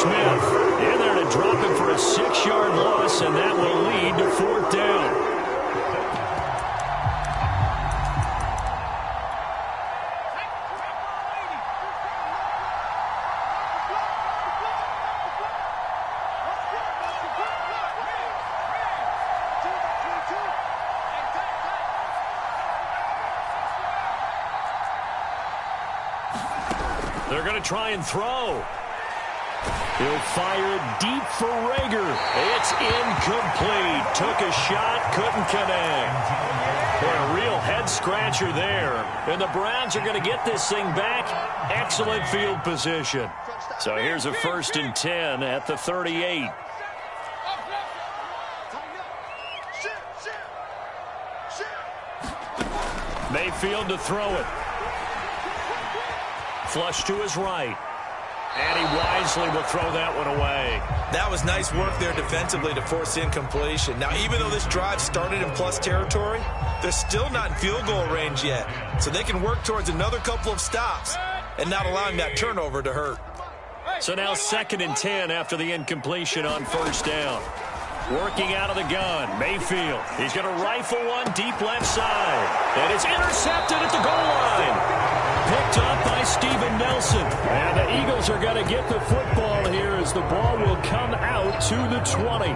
Smith in there to drop him for a 6-yard loss, and that will lead to 4th down. They're going to try and throw. He'll fire deep for Rager. It's incomplete. Took a shot, couldn't connect. Boy, a real head-scratcher there. And the Browns are going to get this thing back. Excellent field position. So here's a 1st and 10 at the 38. Mayfield to throw it. Flush to his right. And he wisely will throw that one away. That was nice work there defensively to force incompletion. Now, even though this drive started in plus territory, they're still not in field goal range yet. So they can work towards another couple of stops and not allowing that turnover to hurt. So now 2nd and 10 after the incompletion on 1st down. Working out of the gun, Mayfield. He's going to rifle one deep left side. And it's intercepted at the goal line. Picked up by Steven Nelson. And the Eagles are going to get the football here as the ball will come out to the 20.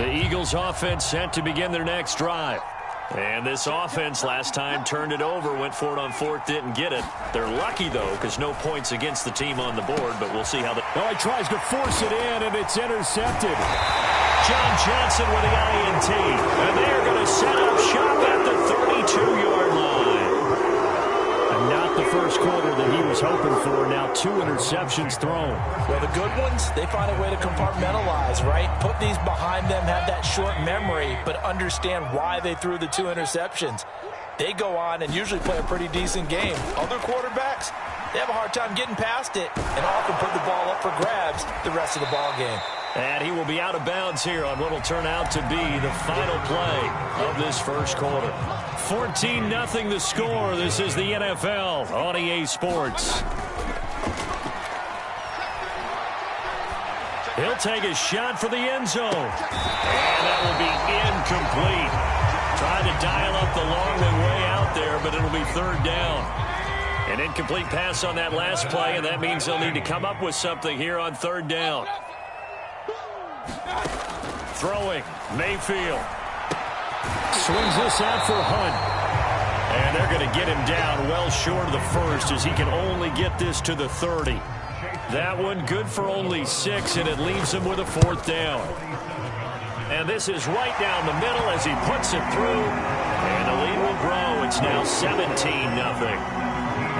The Eagles offense set to begin their next drive. And this offense last time turned it over, went for it on 4th, didn't get it. They're lucky, though, because no points against the team on the board, but we'll see how the... Oh, he tries to force it in, and it's intercepted. John Johnson with the INT. And they are going to set up shop at the 32-yard line. And not the first quarter that he was hoping for. Now 2 interceptions thrown. Well, the good ones, they find a way to compartmentalize, right? Put these behind them, have that short memory, but understand why they threw the 2 interceptions. They go on and usually play a pretty decent game. Other quarterbacks, they have a hard time getting past it and often put the ball up for grabs the rest of the ball game. And he will be out of bounds here on what will turn out to be the final play of this first quarter. 14-0 the score. This is the NFL on EA Sports. He'll take a shot for the end zone. And that will be incomplete. Tried to dial up the long way out there, but it'll be 3rd down. An incomplete pass on that last play, and that means they'll need to come up with something here on 3rd down. Throwing, Mayfield. Swings this out for Hunt. And they're going to get him down well short of the first as he can only get this to the 30. That one good for only 6, and it leaves him with a 4th down. And this is right down the middle as he puts it through. And the lead will grow. It's now 17-0.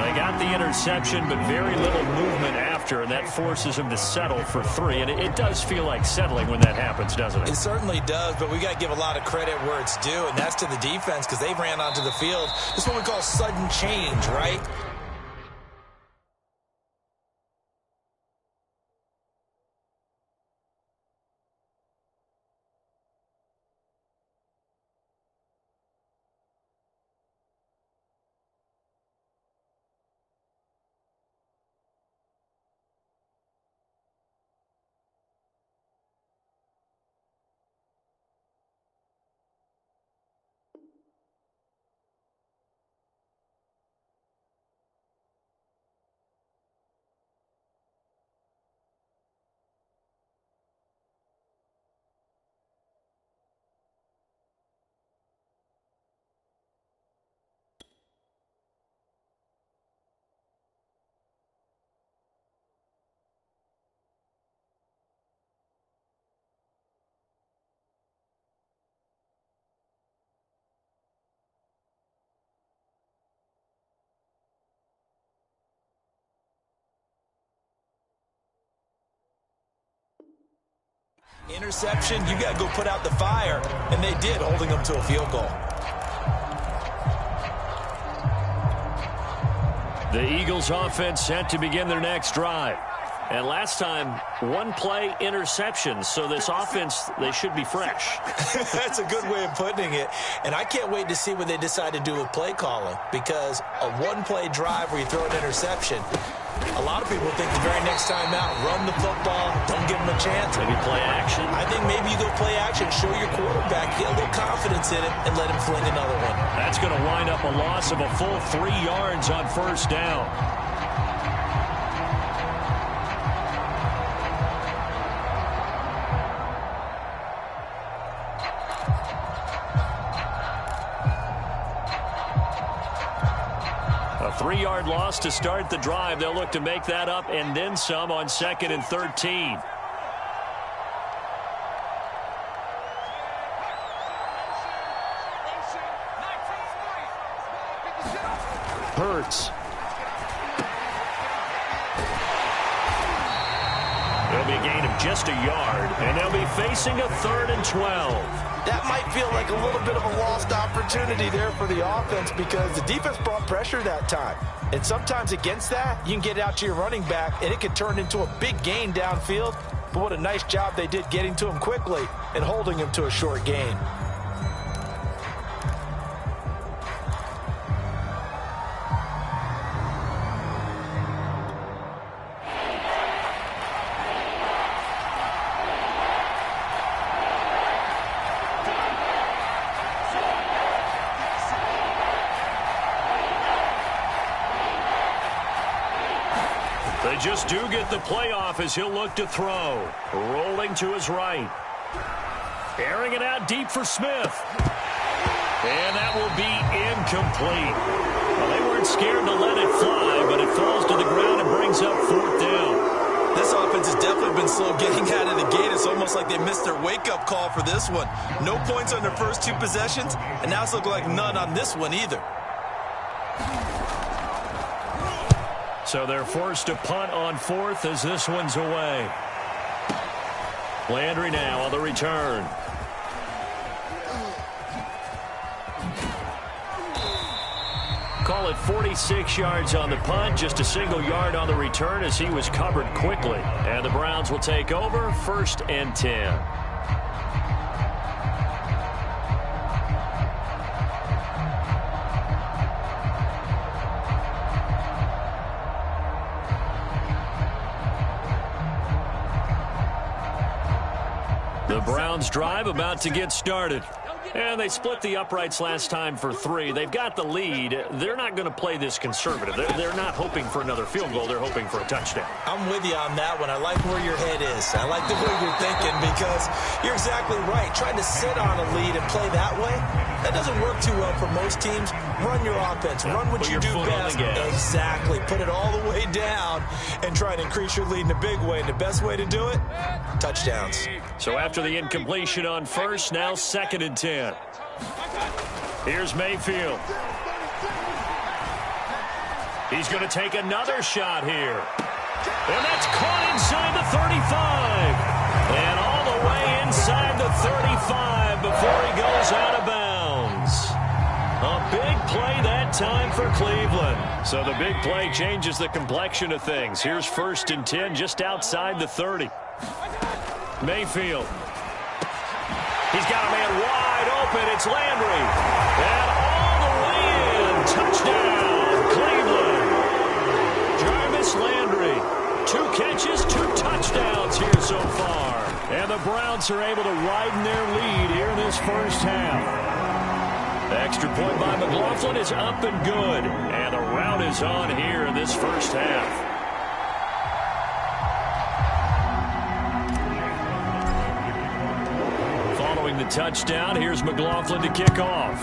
They got the interception, but very little movement after, and that forces him to settle for 3. And it does feel like settling when that happens, doesn't it? It certainly does, but we got to give a lot of credit where it's due, and that's to the defense because they ran onto the field. This is what we call sudden change, right? Interception, you got to go put out the fire, and they did, holding them to a field goal. The Eagles offense set to begin their next drive. And last time, one play interception. So this offense, they should be fresh. That's a good way of putting it. And I can't wait to see what they decide to do with play calling, because a one-play drive where you throw an interception, a lot of people think the very next time out, run the football, don't give them a chance. Maybe play action. I think maybe you go play action, show your quarterback, get a little confidence in it, and let him fling another one. That's going to wind up a loss of a full 3 yards on first down. A 3-yard loss to start the drive. They'll look to make that up and then some on 2nd and 13. Hurts. It'll be a gain of just a yard, and they'll be facing a 3rd and 12. That might feel like a little bit of a lost opportunity there for the offense, because the defense brought pressure that time. And sometimes against that, you can get out to your running back, and it can turn into a big gain downfield. But what a nice job they did getting to him quickly and holding him to a short gain. They just do get the playoff as he'll look to throw. Rolling to his right. Airing it out deep for Smith. And that will be incomplete. Well, they weren't scared to let it fly, but it falls to the ground and brings up 4th down. This offense has definitely been slow getting out of the gate. It's almost like they missed their wake-up call for this one. No points on their first 2 possessions, and now it's looking like none on this one either. So they're forced to punt on 4th as this one's away. Landry now on the return. Call it 46 yards on the punt, just a single yard on the return as he was covered quickly. And the Browns will take over, 1st and 10. The Browns drive about to get started. And they split the uprights last time for 3. They've got the lead. They're not going to play this conservative. They're not hoping for another field goal. They're hoping for a touchdown. I'm with you on that one. I like where your head is. I like the way you're thinking, because you're exactly right. Trying to sit on a lead and play that way, that doesn't work too well for most teams. Run your offense. Run what you do best. Exactly. Put it all the way down and try to increase your lead in a big way. And the best way to do it, touchdowns. So after the incompletion on 1st, now 2nd and 10. Here's Mayfield. He's going to take another shot here. And that's caught inside the 35. And all the way inside the 35 before he goes out of bounds. A big play that time for Cleveland. So the big play changes the complexion of things. Here's 1st and 10 just outside the 30. Mayfield. He's got a man wide open. It's Landry. And all the way in. Touchdown, Cleveland. Jarvis Landry. 2 catches, 2 touchdowns here so far. And the Browns are able to widen their lead here in this first half. The extra point by McLaughlin is up and good. And the rout is on here in this first half. Following the touchdown, here's McLaughlin to kick off.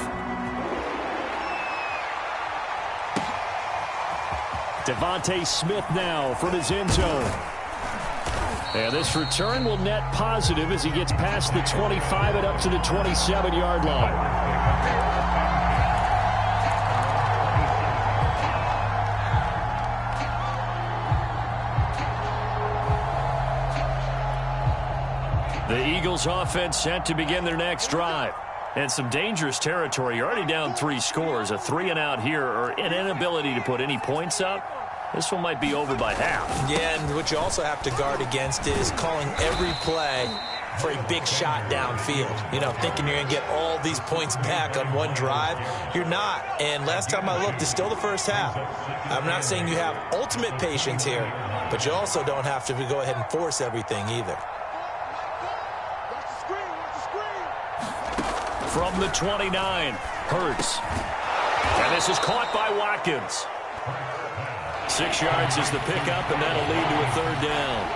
Devontae Smith now from his end zone. And this return will net positive as he gets past the 25 and up to the 27-yard line. The Eagles offense set to begin their next drive. And some dangerous territory. You're already down 3 scores. A 3-and-out here, or an inability to put any points up. This one might be over by half. Yeah, and what you also have to guard against is calling every play for a big shot downfield. You know, thinking you're going to get all these points back on one drive. You're not. And last time I looked, it's still the first half. I'm not saying you have ultimate patience here, but you also don't have to go ahead and force everything either. From the 29, Hurts. And this is caught by Watkins. 6 yards is the pickup, and that'll lead to a third down.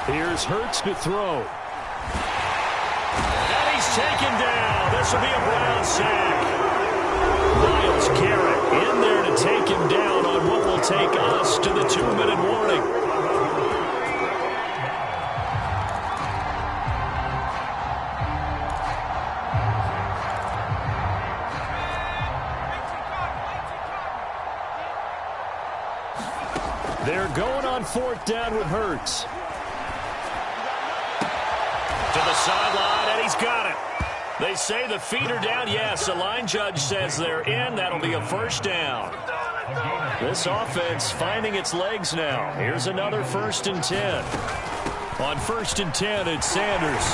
Here's Hurts to throw. And he's taken down. This will be a Brown sack. Myles Garrett in there to take him down on what will take us to the 2-minute warning. They're going on 4th down with Hurts. To the sideline, and he's got it. They say the feet are down. Yes, the line judge says they're in. That'll be a first down. This offense finding its legs now. Here's another 1st and 10. On 1st and 10, it's Sanders.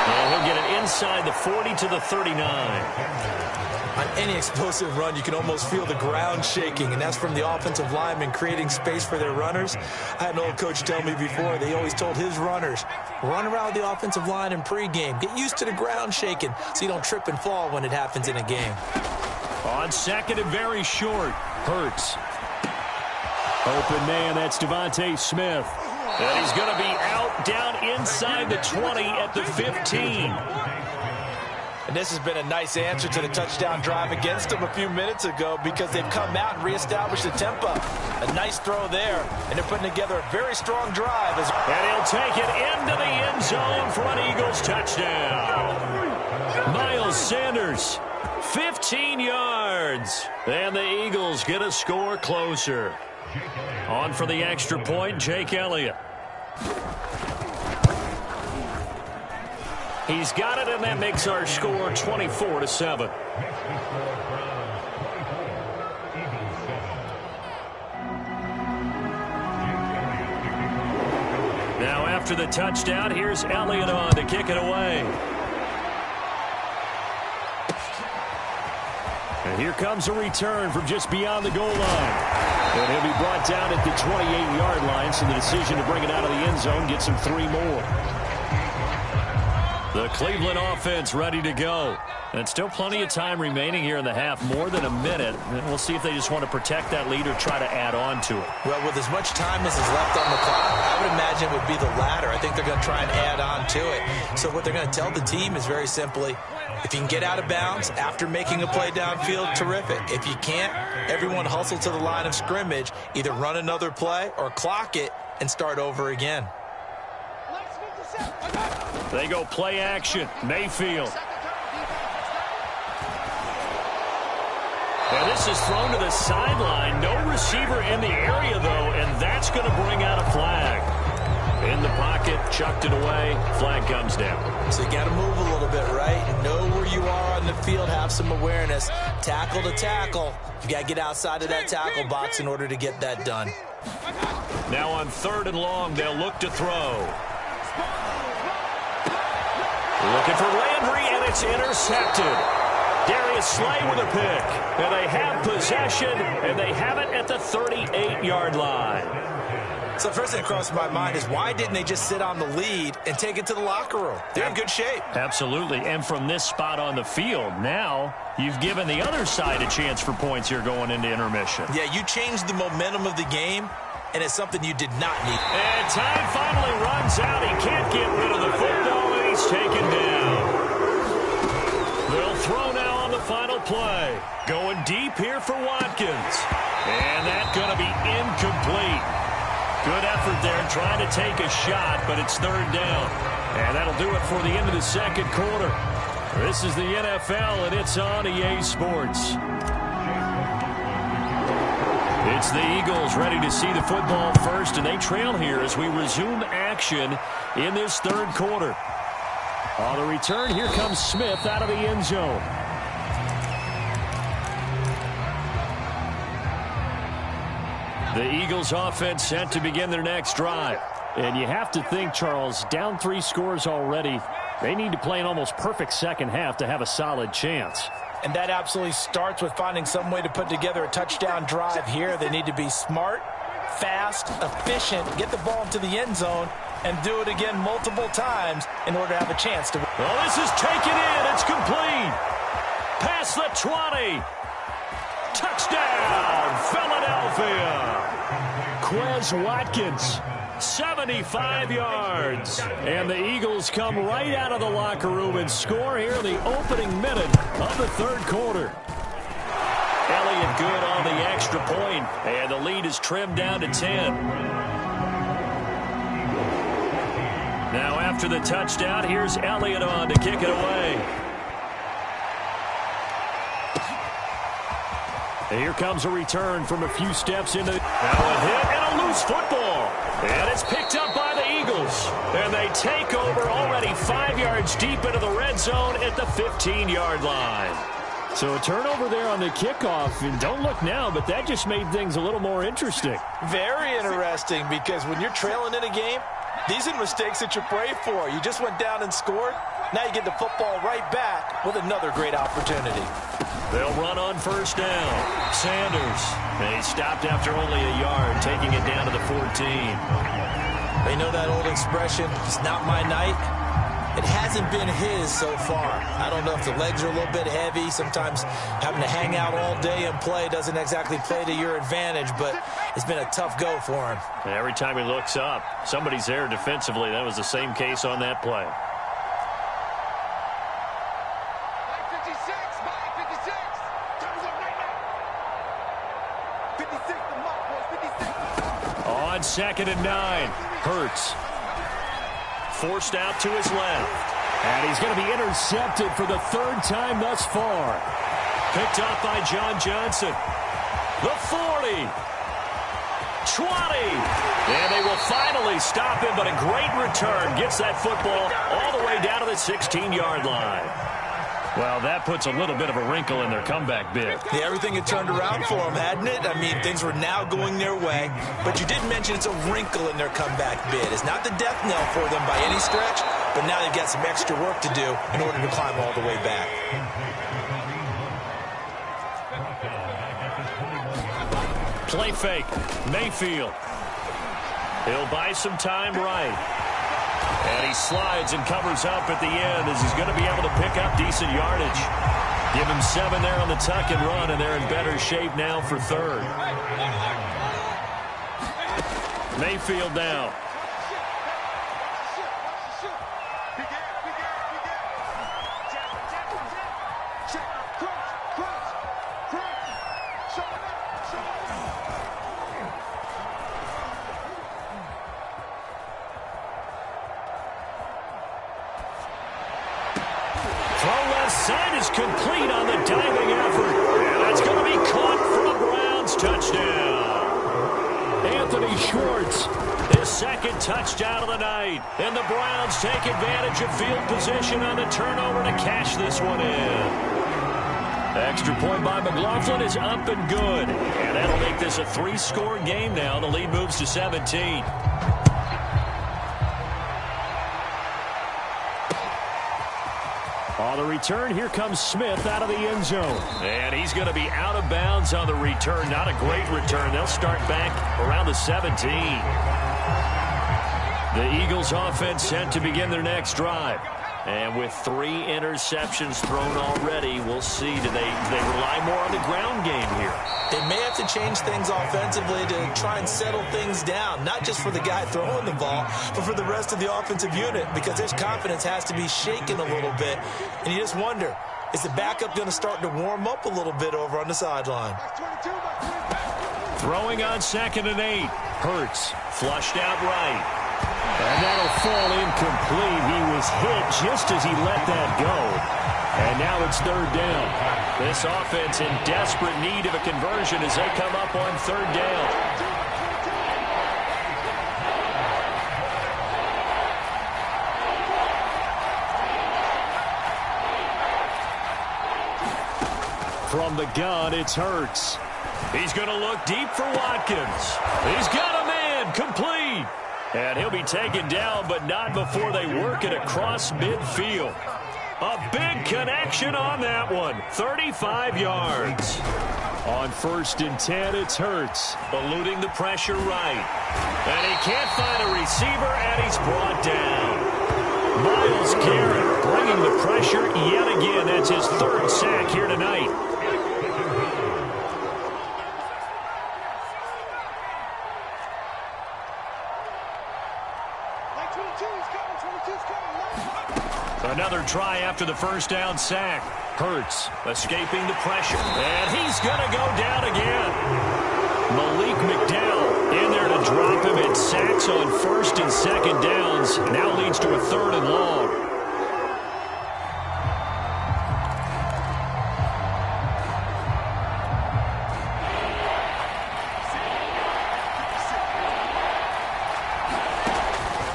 And he'll get it inside the 40 to the 39. On any explosive run, you can almost feel the ground shaking, and that's from the offensive linemen creating space for their runners. I had an old coach tell me before, they always told his runners, run around the offensive line in pregame. Get used to the ground shaking so you don't trip and fall when it happens in a game. On 2nd and very short, Hurts. Open man, that's Devontae Smith. And he's going to be out down inside the 20 at the 15. And this has been a nice answer to the touchdown drive against them a few minutes ago because they've come out and reestablished the tempo. A nice throw there, and they're putting together a very strong drive. And he'll take it into the end zone for an Eagles touchdown. Miles Sanders, 15 yards. And the Eagles get a score closer. On for the extra point, Jake Elliott. He's got it, and that makes our score 24-7. Now after the touchdown, here's Elliott on to kick it away. And here comes a return from just beyond the goal line. And he'll be brought down at the 28-yard line, so the decision to bring it out of the end zone gets him 3 more. The Cleveland offense ready to go. And still plenty of time remaining here in the half, more than a minute. And we'll see if they just want to protect that lead or try to add on to it. Well, with as much time as is left on the clock, I would imagine it would be the latter. I think they're going to try and add on to it. So what they're going to tell the team is very simply, if you can get out of bounds after making a play downfield, terrific. If you can't, everyone hustle to the line of scrimmage, either run another play or clock it and start over again. They go play action. Mayfield. And this is thrown to the sideline. No receiver in the area, though, and that's going to bring out a flag. In the pocket, chucked it away. Flag comes down. So you got to move a little bit, right? Know where you are on the field. Have some awareness. Tackle to tackle. You got to get outside of that tackle box in order to get that done. Now on 3rd and long, they'll look to throw. Looking for Landry, and it's intercepted. Darius Slay with a pick. And they have possession, and they have it at the 38-yard line. So first thing that crossed my mind is why didn't they just sit on the lead and take it to the locker room? They're in good shape. Absolutely. And from this spot on the field, now you've given the other side a chance for points here going into intermission. Yeah, you changed the momentum of the game, and it's something you did not need. And time finally runs out. He can't get rid of the football, and he's taken down. They'll throw now on the final play. Going deep here for Watkins. And that's going to be incomplete. Good effort there trying to take a shot, but it's 3rd down. And that'll do it for the end of the 2nd quarter. This is the NFL, and it's on EA Sports. It's the Eagles ready to see the football first, and they trail here as we resume action. action in this third quarter. On the return, here comes Smith out of the end zone. The Eagles offense set to begin their next drive. And you have to think, Charles, down 3 scores already. They need to play an almost perfect second half to have a solid chance. And that absolutely starts with finding some way to put together a touchdown drive here. They need to be smart, fast, efficient, get the ball into the end zone, and do it again multiple times in order to have a chance to win. Well, this is taken in. It's complete. Past the 20. Touchdown, Philadelphia. Quez Watkins, 75 yards. And the Eagles come right out of the locker room and score here in the opening minute of the third quarter. Elliott good on the extra point, and the lead is trimmed down to 10. Now after the touchdown, here's Elliott on to kick it away. Here comes a return from a few steps into. Now a hit and a loose football. And it's picked up by the Eagles. And they take over already 5 yards deep into the red zone at the 15-yard line. So a turnover there on the kickoff. And don't look now, but that just made things a little more interesting. Very interesting, because when you're trailing in a game, these are mistakes that you pray for. You just went down and scored. Now you get the football right back with another great opportunity. They'll run on first down. Sanders. And he stopped after only a yard, taking it down to the 14. They know that old expression, it's not my night. It hasn't been his so far. I don't know if the legs are a little bit heavy. Sometimes having to hang out all day and play doesn't exactly play to your advantage, but it's been a tough go for him. And every time he looks up, somebody's there defensively. That was the same case on that play. On 2nd and 9, Hurts. Forced out to his left. And he's going to be intercepted for the 3rd time thus far. Picked up by John Johnson. The 40. 20. And they will finally stop him, but a great return. Gets that football all the way down to the 16-yard line. Well, that puts a little bit of a wrinkle in their comeback bid. Yeah, everything had turned around for them, hadn't it? I mean, things were now going their way. But you did mention it's a wrinkle in their comeback bid. It's not the death knell for them by any stretch, but now they've got some extra work to do in order to climb all the way back. Play fake. Mayfield. He'll buy some time right. And he slides and covers up at the end as he's going to be able to pick up decent yardage. Give him 7 there on the tuck and run, and they're in better shape now for 3rd. Mayfield now. Side is complete on the diving effort. And that's going to be caught for a Browns touchdown. Anthony Schwartz, his 2nd touchdown of the night. And the Browns take advantage of field position on the turnover to cash this one in. Extra point by McLaughlin is up and good. And that'll make this a 3-score game now. The lead moves to 17. On the return, here comes Smith out of the end zone. And he's going to be out of bounds on the return. Not a great return. They'll start back around the 17. The Eagles offense set to begin their next drive. And with 3 interceptions thrown already, we'll see. Do they rely more on the ground game here? They may have to change things offensively to try and settle things down, not just for the guy throwing the ball, but for the rest of the offensive unit, because his confidence has to be shaken a little bit. And you just wonder, is the backup going to start to warm up a little bit over on the sideline? Throwing on 2nd and 8. Hurts flushed out right. And that'll fall incomplete. He was hit just as he let that go. And now it's 3rd down. This offense in desperate need of a conversion as they come up on 3rd down. From the gun, it's Hurts. He's going to look deep for Watkins. He's got a man, complete. And he'll be taken down, but not before they work it across midfield. A big connection on that one. 35 yards. On 1st and 10, it's Hurts, eluding the pressure right. And he can't find a receiver, and he's brought down. Myles Garrett bringing the pressure yet again. That's his 3rd sack here tonight. Another try after the 1st down sack. Hurts escaping the pressure. And he's going to go down again. Malik McDowell in there to drop him in sacks on 1st and 2nd downs. Now leads to a 3rd and long.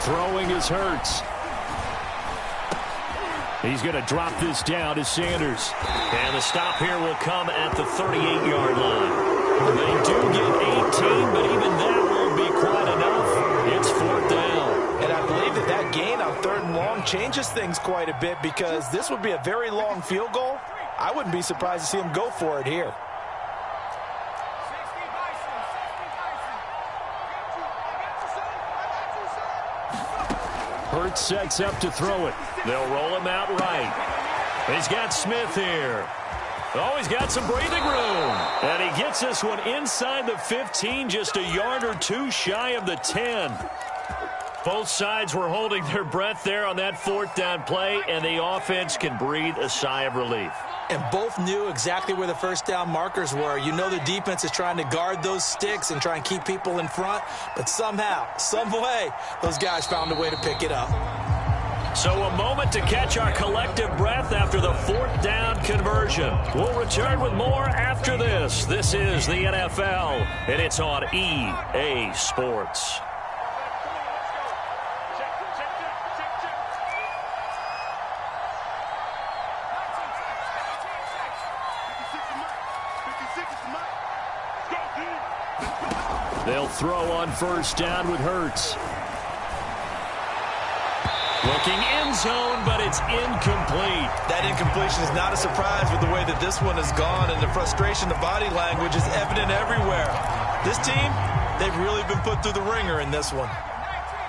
Throwing is Hurts. He's going to drop this down to Sanders. And the stop here will come at the 38-yard line. They do get 18, but even that won't be quite enough. It's 4th down. And I believe that gain on 3rd and long changes things quite a bit, because this would be a very long field goal. I wouldn't be surprised to see him go for it here. Hurts sets up to throw it. They'll roll him out right. He's got Smith here. Oh, he's got some breathing room. And he gets this one inside the 15, just a yard or 2 shy of the 10. Both sides were holding their breath there on that 4th down play, and the offense can breathe a sigh of relief. And both knew exactly where the 1st down markers were. You know the defense is trying to guard those sticks and try and keep people in front, but somehow, some way, those guys found a way to pick it up. So a moment to catch our collective breath after the 4th down conversion. We'll return with more after this. This is the NFL, and it's on EA Sports. They'll throw on 1st down with Hurts. Looking end zone, but it's incomplete. That incompletion is not a surprise with the way that this one has gone, and the frustration, the body language is evident everywhere. This team, they've really been put through the ringer in this one.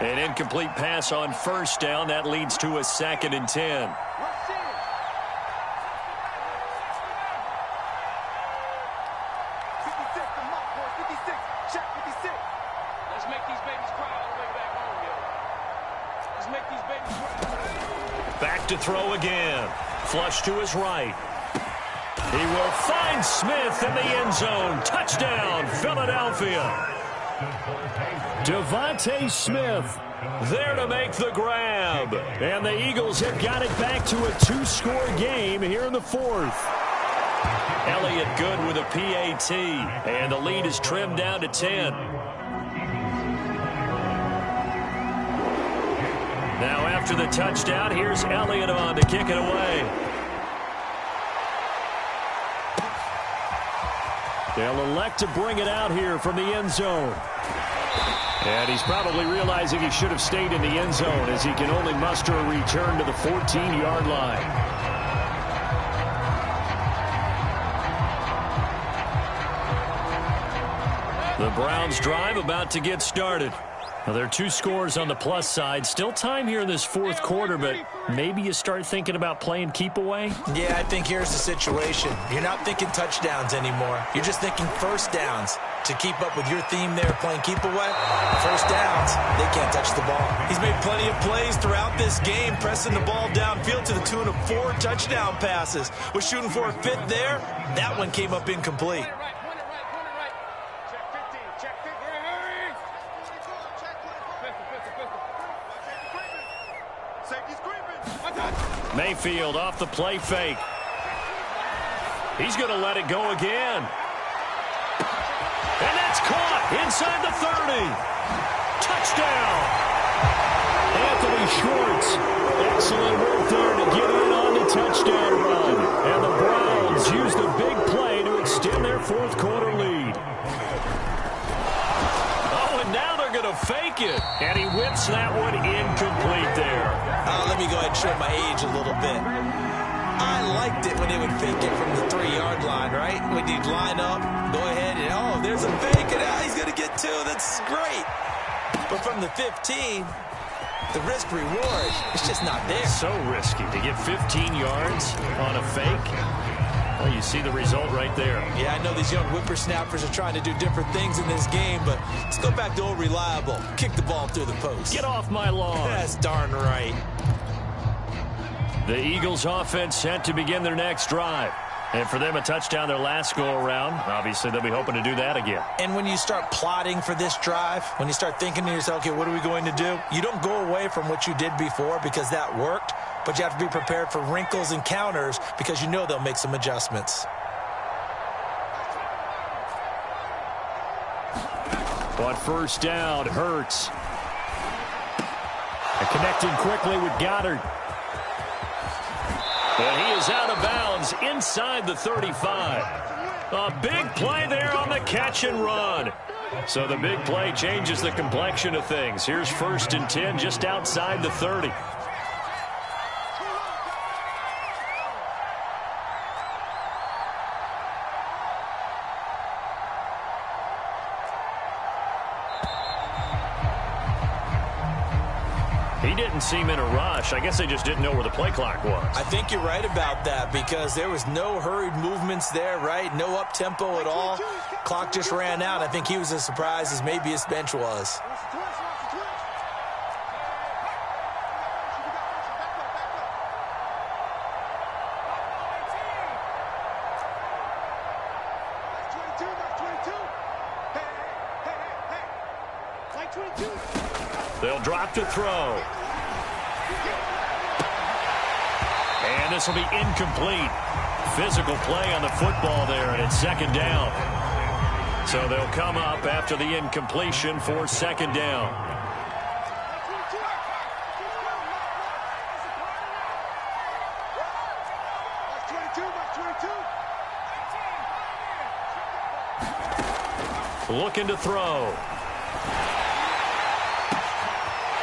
An incomplete pass on 1st down. That leads to a 2nd and 10. Back to throw again. Flush to his right. He will find Smith in the end zone. Touchdown, Philadelphia. Devontae Smith there to make the grab. And the Eagles have got it back to a 2-score game here in the 4th. Elliott good with a PAT. And the lead is trimmed down to 10. Now after the touchdown, here's Elliott on to kick it away. They'll elect to bring it out here from the end zone. And he's probably realizing he should have stayed in the end zone, as he can only muster a return to the 14-yard line. The Browns drive about to get started. Well, there are 2 scores on the plus side. Still time here in this 4th quarter, but maybe you start thinking about playing keep away? Yeah, I think here's the situation. You're not thinking touchdowns anymore. You're just thinking 1st downs. To keep up with your theme there, playing keep away, 1st downs, they can't touch the ball. He's made plenty of plays throughout this game, pressing the ball downfield to the tune of 4 touchdown passes. Was shooting for a 5th there. That one came up incomplete. Mayfield off the play fake. He's going to let it go again. And that's caught inside the 30. Touchdown. Anthony Schwartz. Excellent work there to get in on the touchdown run. And the Browns use the big play let me go ahead and show my age a little bit. I liked it when they would fake it from the 3-yard line, right? When you'd line up, go ahead, and oh, there's a fake, and he's going to get 2. That's great. But from the 15, the risk-reward, it's just not there. So risky to get 15 yards on a fake. Well, you see the result right there. Yeah, I know these young whippersnappers are trying to do different things in this game, but let's go back to old reliable. Kick the ball through the post. Get off my lawn. That's darn right. The Eagles offense set to begin their next drive. And for them, a touchdown their last go-around. Obviously, they'll be hoping to do that again. And when you start plotting for this drive, when you start thinking to yourself, okay, what are we going to do? You don't go away from what you did before because that worked, but you have to be prepared for wrinkles and counters because you know they'll make some adjustments. On first down, Hurts. And connecting quickly with Goddard. And he is out of bounds inside the 35. A big play there on the catch and run. So the big play changes the complexion of things. Here's 1st and 10 just outside the 30. He didn't seem in a rush. I guess they just didn't know where the play clock was. I think you're right about that because there was no hurried movements there, right? No up-tempo at all. Clock just ran out. I think he was as surprised as maybe his bench was. They'll drop to throw. And this will be incomplete. Physical play on the football there, and it's 2nd down. So they'll come up after the incompletion for 2nd down. Looking to throw.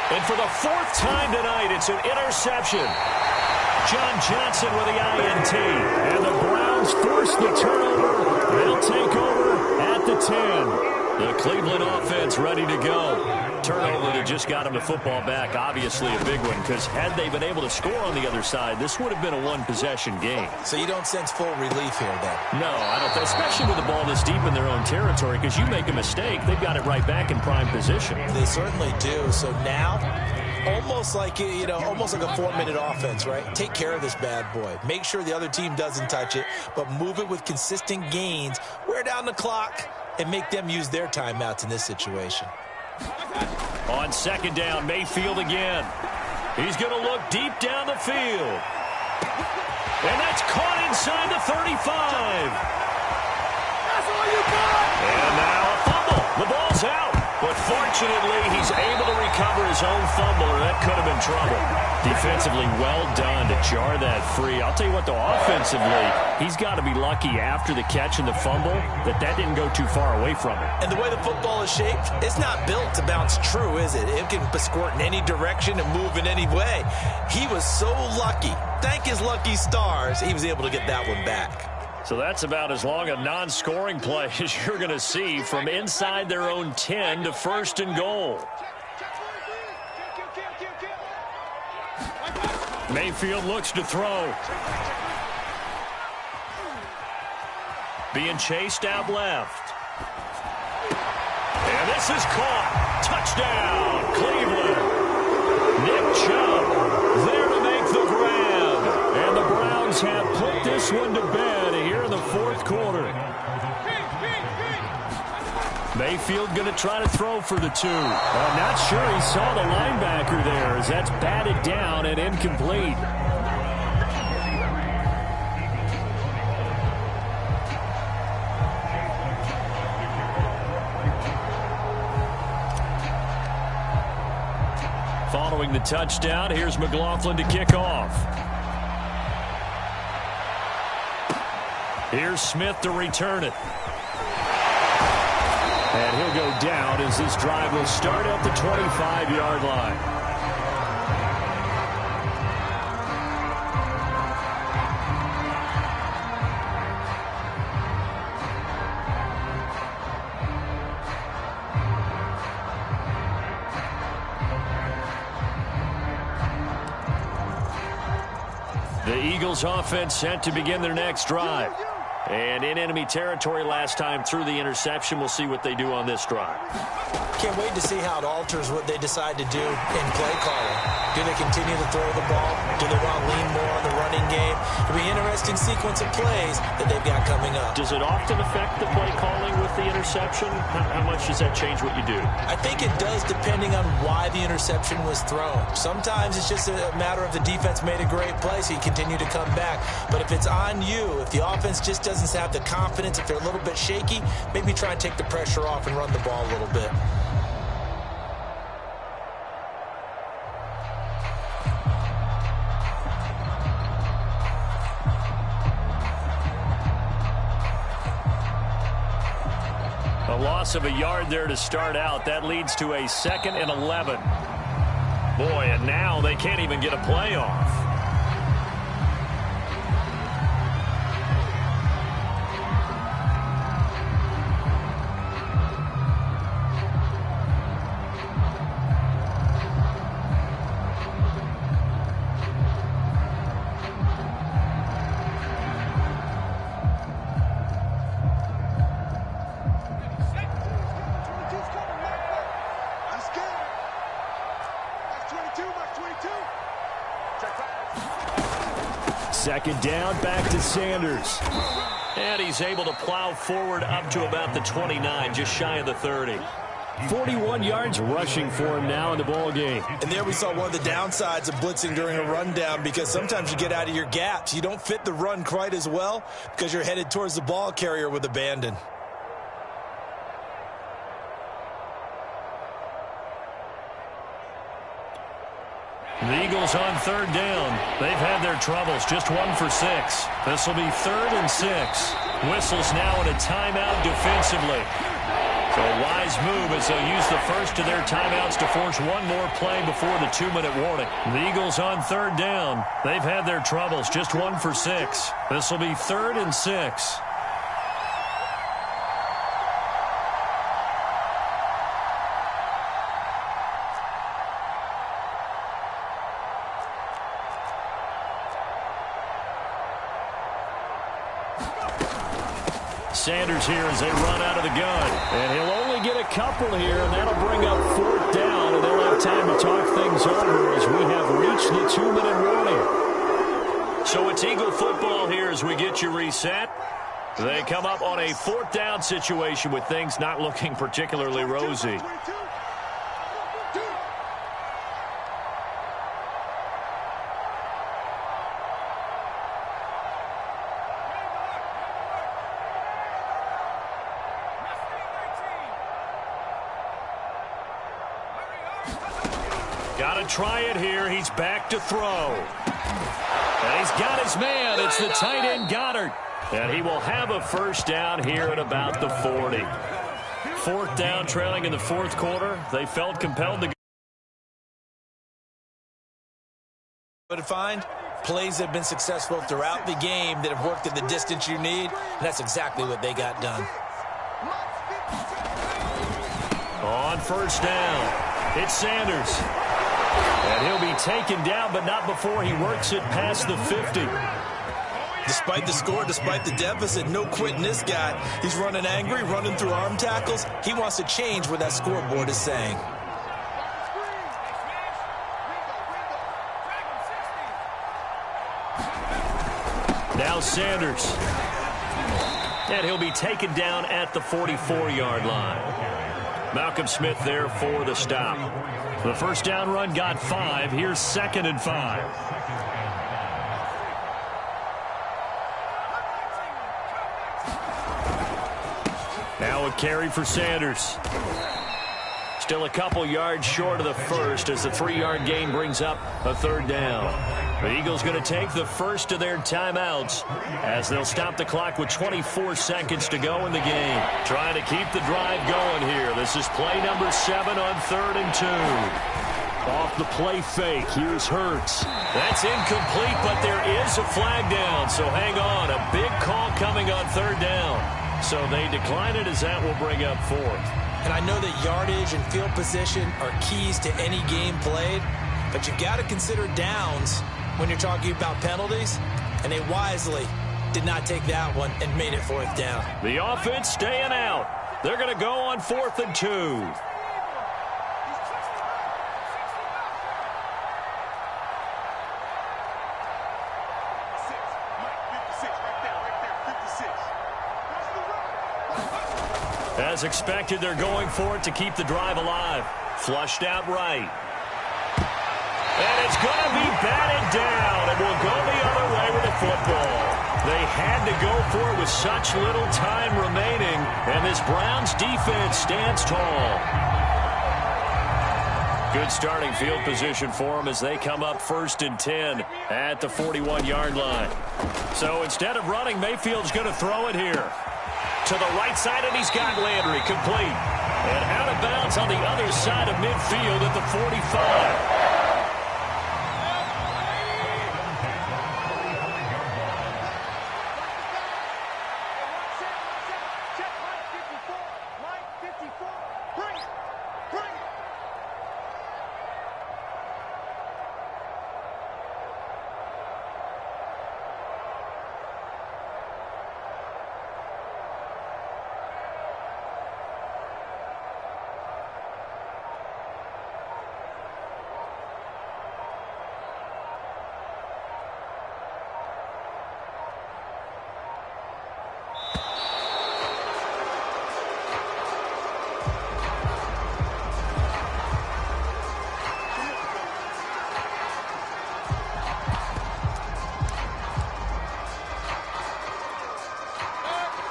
And for the 4th time tonight, it's an interception. John Johnson with the INT. And the Browns force the turnover. They'll take over at the 10. The Cleveland offense ready to go. Turnover that just got them the football back. Obviously a big one because had they been able to score on the other side, this would have been a one-possession game. So you don't sense full relief here then? No, I don't. Especially with the ball this deep in their own territory because you make a mistake, they've got it right back in prime position. They certainly do. So now, almost like a 4-minute offense, right? Take care of this bad boy. Make sure the other team doesn't touch it, but move it with consistent gains. Wear down the clock and make them use their timeouts in this situation. On 2nd down, Mayfield again. He's going to look deep down the field. And that's caught inside the 35. That's all you got. And now a fumble. The ball's out. But fortunately, he's able to recover his own fumble, or that could have been trouble. Defensively, well done to jar that free. I'll tell you what, though, offensively, he's got to be lucky after the catch and the fumble that didn't go too far away from him. And the way the football is shaped, it's not built to bounce true, is it? It can squirt in any direction and move in any way. He was so lucky. Thank his lucky stars, he was able to get that one back. So that's about as long a non-scoring play as you're going to see from inside their own 10 to 1st and goal. Mayfield looks to throw. Being chased out left. And this is caught. Touchdown, Cleveland. Nick Chubb there to make the grab. And the Browns have put this one to bed here in the 4th quarter. Mayfield going to try to throw for the 2. I'm not sure he saw the linebacker there as that's batted down and incomplete. Following the touchdown, here's McLaughlin to kick off. Here's Smith to return it. And he'll go down as this drive will start at the 25-yard line. The Eagles offense set to begin their next drive. And in enemy territory last time through the interception. We'll see what they do on this drive. Can't wait to see how it alters what they decide to do in play calling. Do they continue to throw the ball? Do they want to lean more on the running game? It'll be an interesting sequence of plays that they've got coming up. Does it often affect the play calling with the interception? How much does that change what you do? I think it does, depending on why the interception was thrown. Sometimes it's just a matter of the defense made a great play, so you continue to come back. But if it's on you, if the offense just doesn't have the confidence, if they're a little bit shaky, maybe try and take the pressure off and run the ball a little bit. A loss of a yard there to start out. That leads to a 2nd and 11. Boy, and now they can't even get a play off. Second down, back to Sanders. And he's able to plow forward up to about the 29, just shy of the 30. 41 yards rushing for him now in the ball game. And there we saw one of the downsides of blitzing during a rundown, because sometimes you get out of your gaps. You don't fit the run quite as well because you're headed towards the ball carrier with abandon. The Eagles on 3rd down. They've had their troubles. Just 1 for 6. This will be 3rd and 6. Whistles now in a timeout defensively. So a wise move as they'll use the first of their timeouts to force one more play before the 2-minute warning. The Eagles on 3rd down. They've had their troubles. Just 1 for 6. This will be 3rd and 6. Sanders here as they run out of the gun. And he'll only get a couple here, and that'll bring up 4th down, and they'll have time to talk things over as we have reached the 2-minute warning. So it's Eagle football here as we get you reset. They come up on a 4th down situation with things not looking particularly rosy. Got to try it here. He's back to throw. And he's got his man. It's the tight end, Goddard. And he will have a 1st down here at about the 40. 4th down, trailing in the 4th quarter. They felt compelled to go. But to find plays that have been successful throughout the game that have worked at the distance you need, and that's exactly what they got done. On 1st down, it's Sanders. And he'll be taken down, but not before he works it past the 50. Despite the score, despite the deficit, no quitting this guy. He's running angry, running through arm tackles. He wants to change what that scoreboard is saying. Now Sanders. And he'll be taken down at the 44-yard line. Malcolm Smith there for the stop. The 1st down run got 5. Here's 2nd and 5. Now a carry for Sanders. Still a couple yards short of the first as the 3-yard gain brings up a 3rd down. The Eagles going to take the first of their timeouts as they'll stop the clock with 24 seconds to go in the game. Trying to keep the drive going here. This is play number 7 on 3rd and 2. Off the play fake. Here's Hurts. That's incomplete, but there is a flag down. So hang on. A big call coming on 3rd down. So they decline it as that will bring up 4th. And I know that yardage and field position are keys to any game played, but you've got to consider downs when you're talking about penalties, and they wisely did not take that one and made it 4th down. The offense staying out. They're going to go on 4th and 2. As expected, they're going for it to keep the drive alive. Flushed out right. And it's going to be batted down, and will go the other way with the football. They had to go for it with such little time remaining, and this Browns defense stands tall. Good starting field position for them as they come up 1st and 10 at the 41-yard line. So instead of running, Mayfield's going to throw it here. To the right side, and he's got Landry complete. And out of bounds on the other side of midfield at the 45.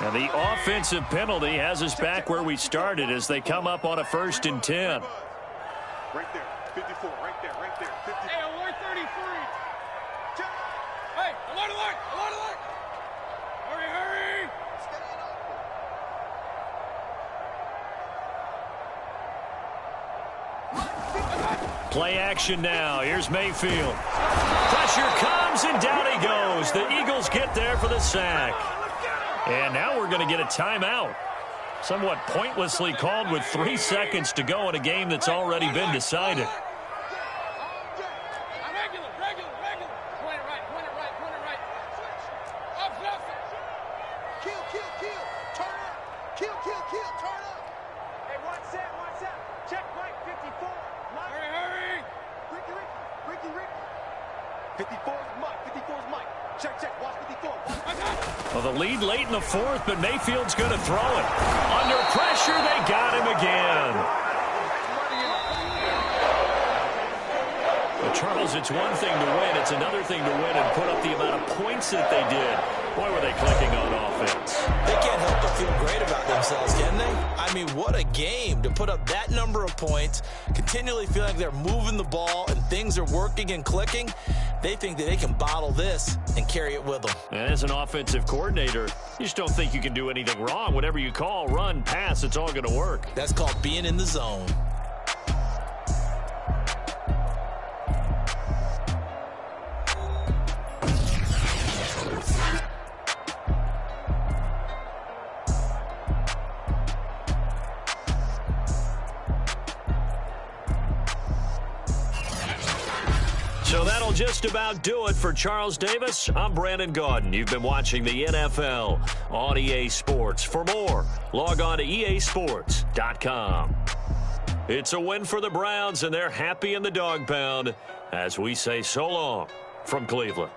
And the offensive penalty has us back where we started as they come up on a 1st and 10. Right there, 54, right there, right there. 50. Hey, alert 33. Hey, alert, alert, alert, alert. Hurry, hurry. Play action now. Here's Mayfield. Pressure comes, and down he goes. The Eagles get there for the sack. And now we're going to get a timeout. Somewhat pointlessly called with 3 seconds to go in a game that's already been decided. Well, the lead late in the 4th, but Mayfield's going to throw it. Under pressure, they got him again. Well, Charles, it's one thing to win. It's another thing to win and put up the amount of points that they did. Boy, were they clicking on offense. They can't help but feel great about themselves, can they? I mean, what a game to put up that number of points, continually feeling like they're moving the ball and things are working and clicking. They think that they can bottle this and carry it with them. And as an offensive coordinator, you just don't think you can do anything wrong. Whatever you call, run, pass, it's all going to work. That's called being in the zone. So that'll just about do it for Charles Davis. I'm Brandon Gaudin. You've been watching the NFL on EA Sports. For more, log on to easports.com. It's a win for the Browns, and they're happy in the dog pound as we say so long from Cleveland.